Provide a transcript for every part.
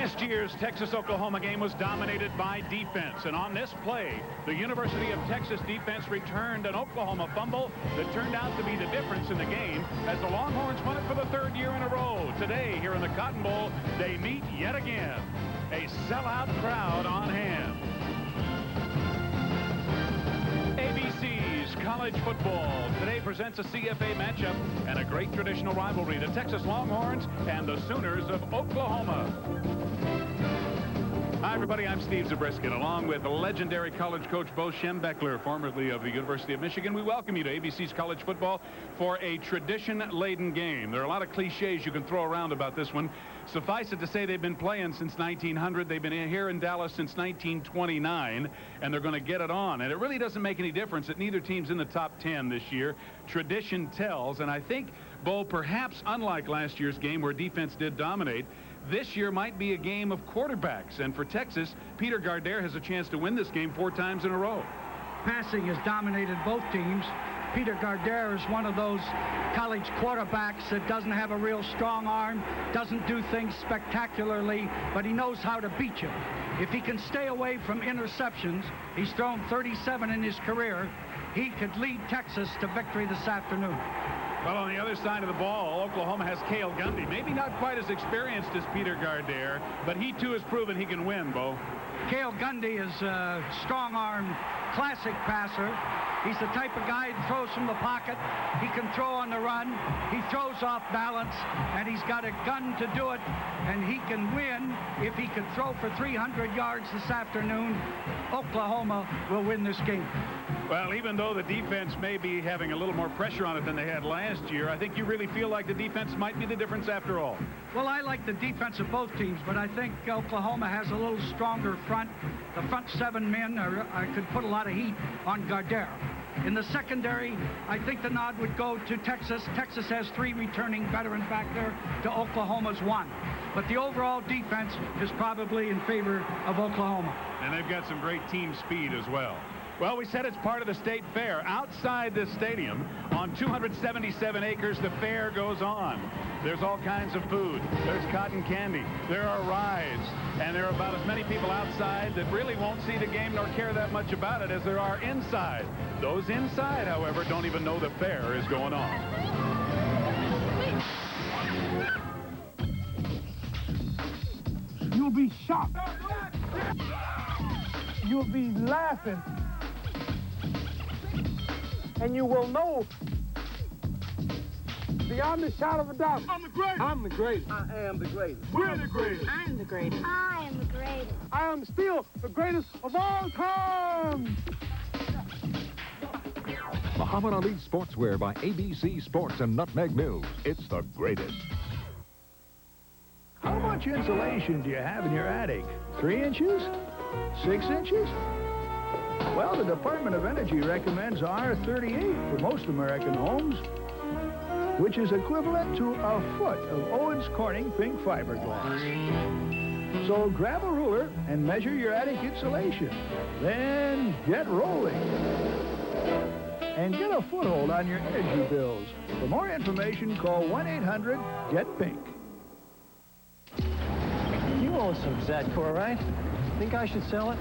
Last year's Texas-Oklahoma game was dominated by defense, and on this play, the University of Texas defense returned an Oklahoma fumble that turned out to be the difference in the game as the Longhorns won it for the third year in a row. Today, here in the Cotton Bowl, they meet yet again. A sellout crowd on hand. ABC's College Football today presents a CFA matchup and a great traditional rivalry, the Texas Longhorns and the Sooners of Oklahoma. Hi, everybody. I'm Steve Zabriskin, along with the legendary college coach Bo Schembechler, formerly of the University of Michigan. We welcome you to ABC's College Football for a tradition-laden game. There are a lot of cliches you can throw around about this one. Suffice it to say they've been playing since 1900. They've been here in Dallas since 1929, and they're going to get it on. And it really doesn't make any difference that neither team's in the top 10 this year. Tradition tells, and I think, Bo, perhaps unlike last year's game where defense did dominate, this year might be a game of quarterbacks. And for Texas, Peter Gardere has a chance to win this game 4 times in a row. Passing has dominated both teams. Peter Gardere is one of those college quarterbacks that doesn't have a real strong arm, doesn't do things spectacularly, but he knows how to beat you. If he can stay away from interceptions, he's thrown 37 in his career, he could lead Texas to victory this afternoon. Well, on the other side of the ball, Oklahoma has Cale Gundy. Maybe not quite as experienced as Peter Gardere, but he, too, has proven he can win, Bo. Cale Gundy is a strong-arm, classic passer. He's the type of guy that throws from the pocket. He can throw on the run. He throws off balance, and he's got a gun to do it, and he can win. If he can throw for 300 yards this afternoon, Oklahoma will win this game. Well, even though the defense may be having a little more pressure on it than they had last year, I think you really feel like the defense might be the difference after all. Well, I like the defense of both teams, but I think Oklahoma has a little stronger front. The front 7 men could put a lot of heat on Gardere. In the secondary, I think the nod would go to Texas. Texas has 3 returning veterans back there to Oklahoma's 1. But the overall defense is probably in favor of Oklahoma. And they've got some great team speed as well. Well, we said it's part of the state fair. Outside this stadium, on 277 acres, the fair goes on. There's all kinds of food. There's cotton candy. There are rides. And there are about as many people outside that really won't see the game nor care that much about it as there are inside. Those inside, however, don't even know the fair is going on. You'll be shocked. You'll be laughing. And you will know beyond the shadow of a doubt. I'm the greatest. I'm the greatest. I am the greatest. We're the greatest. I'm the greatest. I am the greatest. I am still the greatest of all time. Muhammad Ali Sportswear by ABC Sports and Nutmeg Mills. It's the greatest. How much insulation do you have in your attic? 3 inches? 6 inches? Well, the Department of Energy recommends R38 for most American homes, which is equivalent to a foot of Owens Corning pink fiberglass. So grab a ruler and measure your attic insulation. Then get rolling. And get a foothold on your energy bills. For more information, call 1-800-GET-PINK. You own some Zadcor, right? Think I should sell it?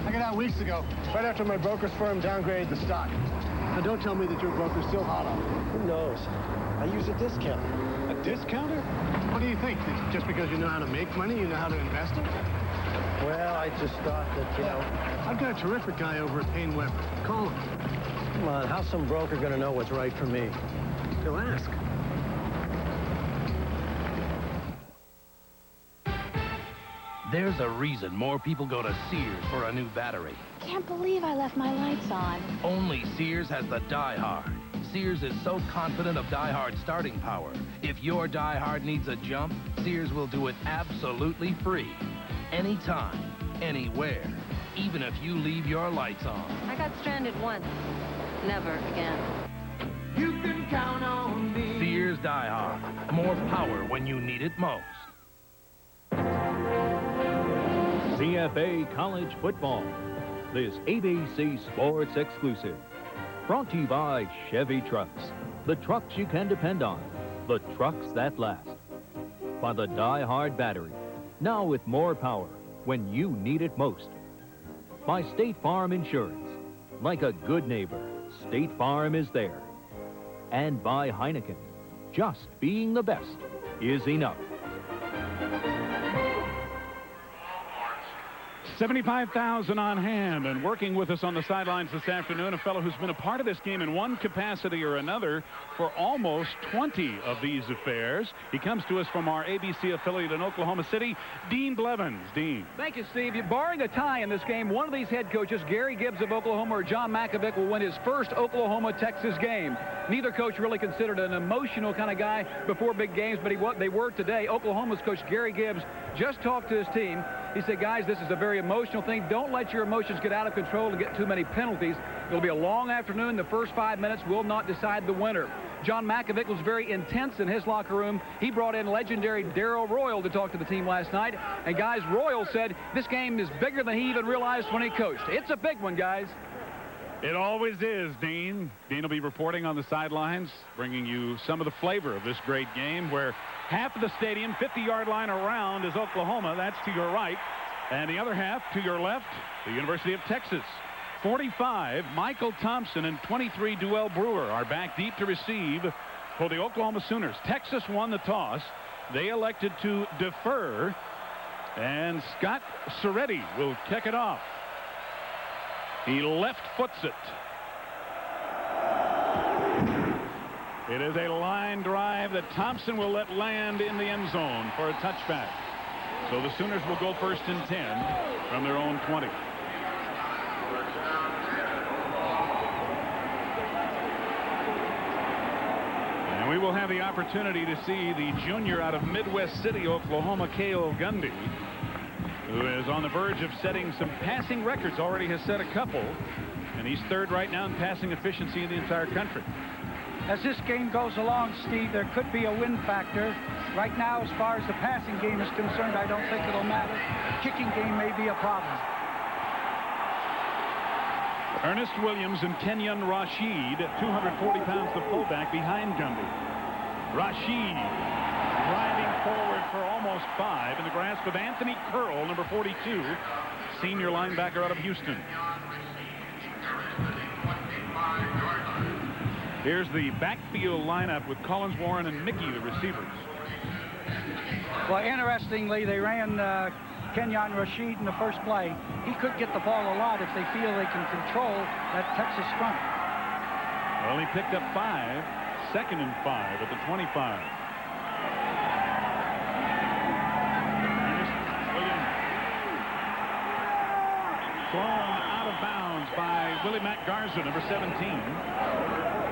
I got out weeks ago, right after my broker's firm downgraded the stock. Now don't tell me that your broker's still hot on it. Who knows? I use a discount. A discounter? What do you think? That just because you know how to make money, you know how to invest it? Well, I just thought that, you know... I've got a terrific guy over at Payne Webber. Call him. Come on, how's some broker gonna know what's right for me? He'll ask. There's a reason more people go to Sears for a new battery. Can't believe I left my lights on. Only Sears has the Die Hard. Sears is so confident of Die Hard's starting power. If your Die Hard needs a jump, Sears will do it absolutely free. Anytime, anywhere, even if you leave your lights on. I got stranded once. Never again. You can count on me. Sears Die Hard. More power when you need it most. CFA College Football. This ABC Sports exclusive. Brought to you by Chevy Trucks. The trucks you can depend on. The trucks that last. By the Die Hard Battery. now with more power when you need it most. By State Farm Insurance. Like a good neighbor, State Farm is there. And by Heineken. Just being the best is enough. 75,000 on hand, and working with us on the sidelines this afternoon, a fellow who's been a part of this game in one capacity or another for almost 20 of these affairs. He comes to us from our ABC affiliate in Oklahoma City, Dean Blevins. Dean. Thank you, Steve. Barring a tie in this game, one of these head coaches, Gary Gibbs of Oklahoma or John Mackovic, will win his first Oklahoma-Texas game. Neither coach really considered an emotional kind of guy before big games, but they were today. Oklahoma's coach, Gary Gibbs, just talked to his team. He said, guys, this is a very emotional thing. Don't let your emotions get out of control and get too many penalties. It'll be a long afternoon. The first 5 minutes will not decide the winner. John Mackovic was very intense in his locker room. He brought in legendary Darrell Royal to talk to the team last night. And, guys, Royal said this game is bigger than he even realized when he coached. It's a big one, guys. It always is, Dean. Dean will be reporting on the sidelines, bringing you some of the flavor of this great game where half of the stadium, 50-yard line around, is Oklahoma. That's to your right. And the other half, to your left, the University of Texas. 45, Michael Thompson, and 23, Duell Brewer are back deep to receive for the Oklahoma Sooners. Texas won the toss. They elected to defer, and Scott Soretti will kick it off. He left foots it. It is a line drive that Thompson will let land in the end zone for a touchback. So the Sooners will go first and 10 from their own 20. And we will have the opportunity to see the junior out of Midwest City, Oklahoma, Cale Gundy, who is on the verge of setting some passing records. Already has set a couple, and he's third right now in passing efficiency in the entire country. As this game goes along, Steve, there could be a win factor. Right now, as far as the passing game is concerned, I don't think it'll matter. Kicking game may be a problem. Ernest Williams and Kenyon Rashid, 240 pounds, the fullback, behind Gundy. Rashid driving forward for almost 5 in the grasp of Anthony Curl, number 42, senior linebacker out of Houston. Here's the backfield lineup with Collins, Warren, and Mickey, the receivers. Well, interestingly, they ran Kenyon Rashid in the first play. He could get the ball a lot if they feel they can control that Texas front. Well, he picked up 5, second and 5 at the 25. Thrown out of bounds by Willie Mack Garza, number 17.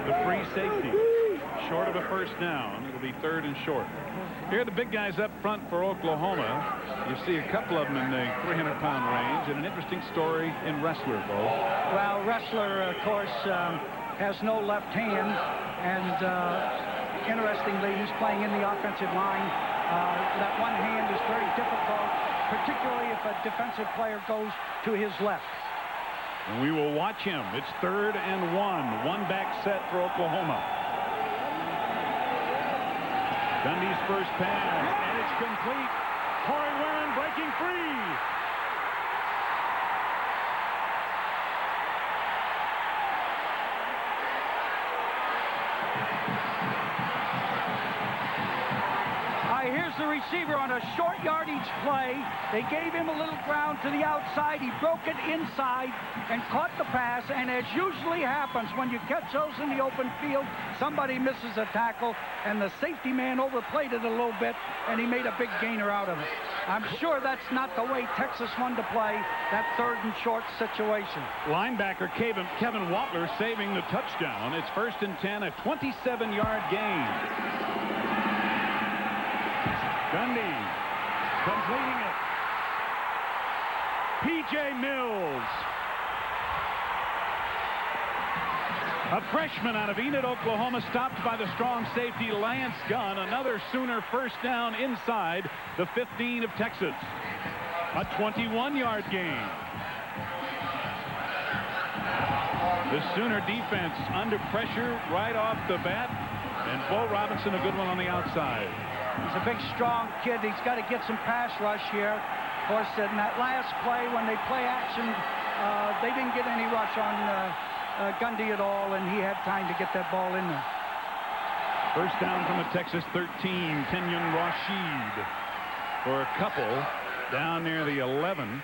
The free safety. Short of a first down. It'll be third and short. Here are the big guys up front for Oklahoma. You see a couple of them in the 300-pound range, and an interesting story in Wrestler, Bo. Well, Wrestler, of course, has no left hand, and interestingly, he's playing in the offensive line. That one hand is very difficult, particularly if a defensive player goes to his left. And we will watch him. It's third and 1. One back set for Oklahoma. Gundy's first pass, and it's complete. Corey Warren breaking free. Here's the receiver on a short yardage play. They gave him a little ground to the outside. He broke it inside and caught the pass. And as usually happens when you catch those in the open field, somebody misses a tackle, and the safety man overplayed it a little bit, and he made a big gainer out of it. I'm sure that's not the way Texas wanted to play that third and short situation. Linebacker Kevin Watler saving the touchdown. It's first and 10, a 27-yard gain. Gundy completing it. P.J. Mills. A freshman out of Enid, Oklahoma, stopped by the strong safety Lance Gunn. Another Sooner first down inside the 15 of Texas. A 21-yard gain. The Sooner defense under pressure right off the bat. And Bo Robinson, a good one on the outside. He's a big, strong kid. He's got to get some pass rush here. Of course, in that last play, when they play action, they didn't get any rush on Gundy at all, and he had time to get that ball in there. First down from the Texas 13, Kenyon Rashid for a couple down near the 11.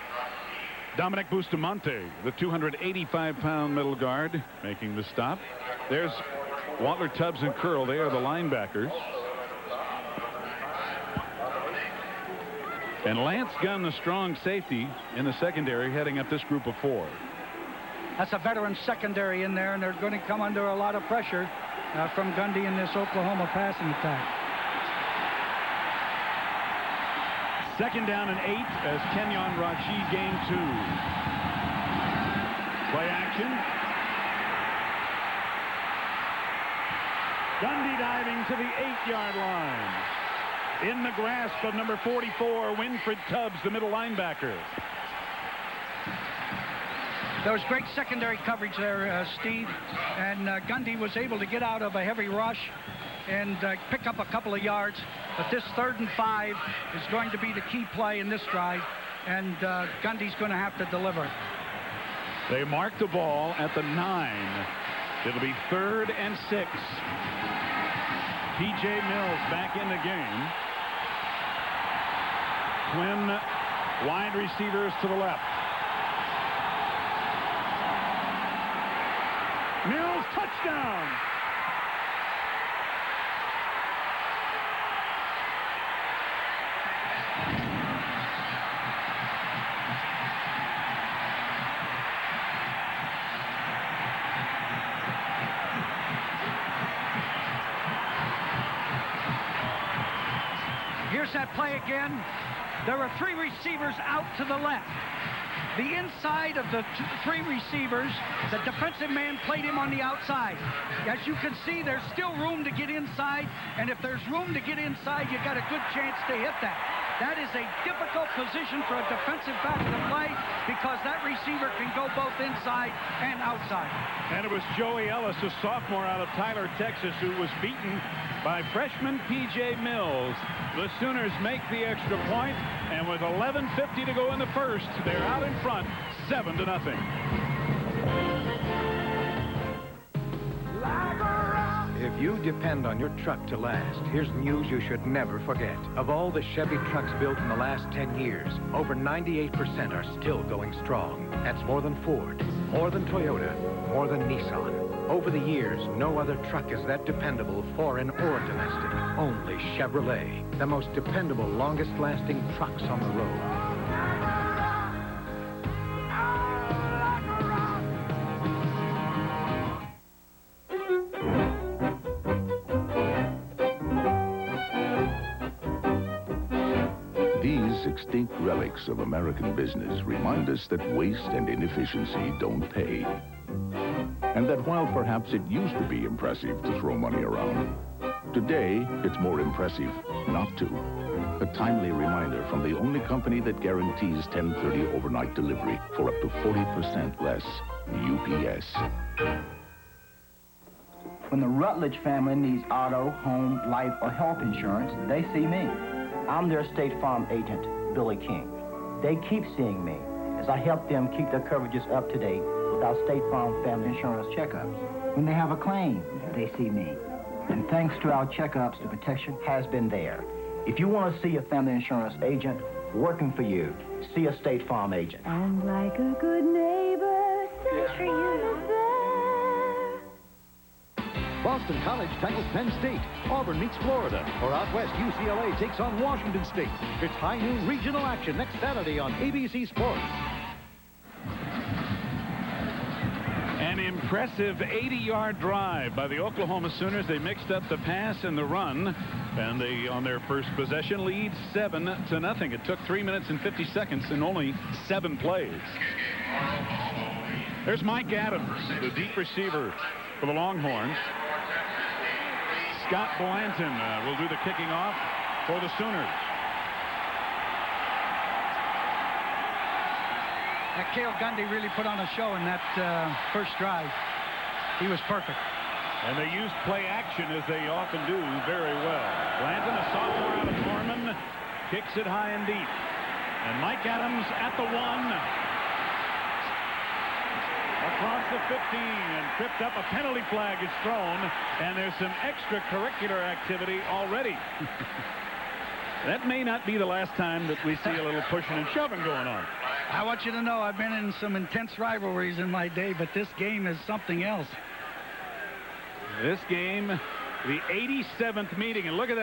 Dominic Bustamante, the 285-pound middle guard, making the stop. There's Walter, Tubbs, and Curl. They are the linebackers. And Lance Gunn, the strong safety in the secondary, heading up this group of 4. That's a veteran secondary in there, and they're going to come under a lot of pressure from Gundy in this Oklahoma passing attack. Second down and 8 as Kenyon Rashid gained 2. Play action. Gundy diving to the 8-yard line. In the grasp of number 44, Winfred Tubbs, the middle linebacker. There was great secondary coverage there, Steve, and Gundy was able to get out of a heavy rush and pick up a couple of yards. But this 3rd and 5 is going to be the key play in this drive, and Gundy's going to have to deliver. They mark the ball at the 9. It'll be 3rd and 6. P.J. Mills back in the game. Twin wide receivers to the left. Mills, touchdown. Here's that play again. There are 3 receivers out to the left. The inside of the 3 receivers, the defensive man played him on the outside. As you can see, there's still room to get inside, and if there's room to get inside, you got a good chance to hit that. That is a difficult position for a defensive back to play because that receiver can go both inside and outside. And it was Joey Ellis, a sophomore out of Tyler, Texas, who was beaten by freshman P.J. Mills. The Sooners make the extra point, and with 11:50 to go in the first, they're out in front, 7-0. If you depend on your truck to last, here's news you should never forget. Of all the Chevy trucks built in the last 10 years, over 98% are still going strong. That's more than Ford, more than Toyota, more than Nissan. Over the years, no other truck is that dependable, foreign or domestic. Only Chevrolet, the most dependable, longest-lasting trucks on the road. These extinct relics of American business remind us that waste and inefficiency don't pay. And that while perhaps it used to be impressive to throw money around, today it's more impressive not to. A timely reminder from the only company that guarantees 10:30 overnight delivery for up to 40% less, UPS. When the Rutledge family needs auto, home, life, or health insurance, they see me. I'm their State Farm agent, Billy King. They keep seeing me as I help them keep their coverages up to date with our State Farm family insurance checkups. When they have a claim, they see me. And thanks to our checkups, the protection has been there. If you want to see a family insurance agent working for you, see a State Farm agent. And like a good neighbor, send for you there. Boston College tackles Penn State. Auburn meets Florida. Or out west, UCLA takes on Washington State. It's high noon regional action next Saturday on ABC Sports. An impressive 80-yard drive by the Oklahoma Sooners. They mixed up the pass and the run, and they, on their first possession, lead 7-0. It took 3 minutes and 50 seconds and only 7 plays. There's Mike Adams, the deep receiver for the Longhorns. Scott Blanton will do the kicking off for the Sooners. Cale Gundy really put on a show in that first drive. He was perfect. And they used play action, as they often do, very well. Blanton, a sophomore out of kicks it high and deep. And Mike Adams at the 1. Across the 15 and tripped up. A penalty flag is thrown, and there's some extracurricular activity already. That may not be the last time that we see a little pushing and shoving going on. I want you to know I've been in some intense rivalries in my day, but this game is something else. This game, the 87th meeting, and look at that.